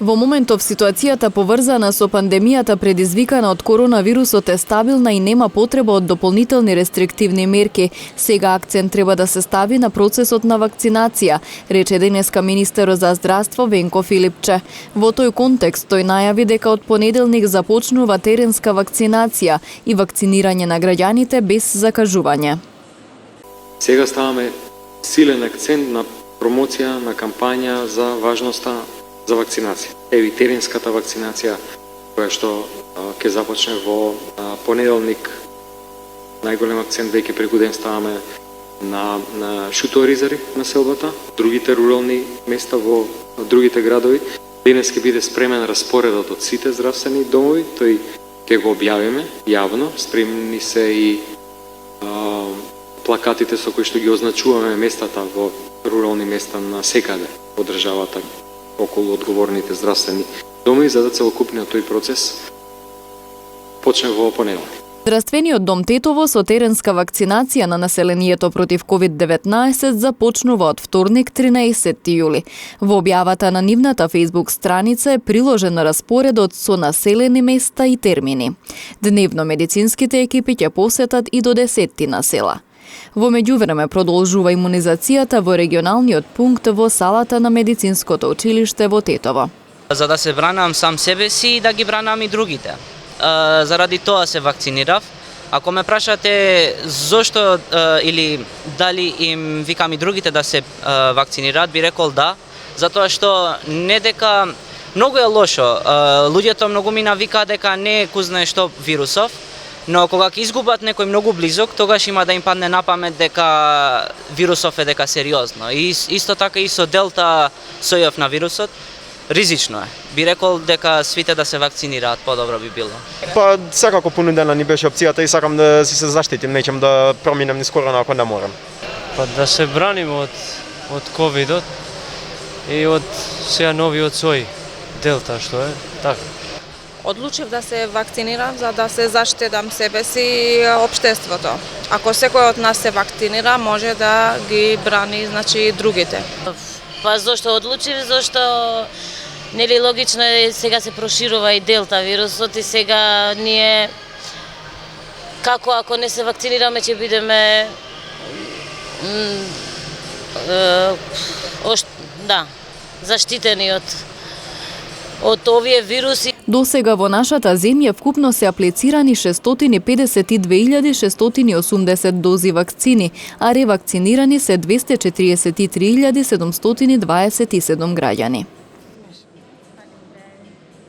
Во моментов ситуацијата поврзана со пандемијата предизвикана од коронавирусот е стабилна и нема потреба од дополнителни рестриктивни мерки. Сега акцент треба да се стави на процесот на вакцинација, рече денеска министерот за здравство Венко Филипче. Во тој контекст тој најави дека од понеделник започнува теренска вакцинација и вакцинирање на граѓаните без закажување. Сега ставаме силен акцент на промоција на кампања за важноста за вакцинација. Еви теренската вакцинација која што ќе започне во понеделник. Најголем акцент веќе преку ден ставаме на шуторизари на селбата, другите рурални места во другите градови. Денес ќе биде спремен распоредот од сите здравствени домови, тој ќе го објавиме јавно, спремни се и плакатите со кои што ги означуваме местата во рурални места на секаде во државата околу одговорните здравствени доми, за да целокупниот тој процес почне во понеделник. Здравствениот дом Тетово со теренска вакцинација на населението против COVID-19 започнува од вторник 13 јули. Во објавата на нивната Facebook страница е приложен распоредот со населени места и термини. Дневно медицинските екипи ќе посетат и до 10 насела. Во меѓувреме продолжува имунизацијата во регионалниот пункт во салата на медицинското училиште во Тетово. За да се бранам сам себе си и да ги бранам и другите. Заради тоа се вакцинирав. Ако ме прашате зошто или дали им викам и другите да се вакцинираат, би рекол да, затоа што не дека многу е лошо. Луѓето многу ми навикаат дека не е кузне што вирусов, но кога ќе изгубат некој многу близок, тогаш има да им падне на памет дека вирусов е дека сериозно. И исто така и со делта сојов на вирусот, ризично е. Би рекол дека свите да се вакцинираат, подобро би било. Па секако понудена ни беше опцијата и сакам да си се заштитим, неќем да проминем низ корона ако не морам. Па да се браним од ковидот и од сега новиот сој, делта што е, така. Одлучив да се вакцинирам за да се заштитам себе си и општеството. Ако секој од нас се вакцинира, може да ги брани, значи, другите. Па зошто одлучив? Зошто нели логично е сега се проширува и делта вирусот и сега ние како ако не се вакцинираме ќе бидеме заштитени од овие вируси. До сега во нашата земја вкупно се аплицирани 652.680 дози вакцини, а ревакцинирани се 243.727 граѓани.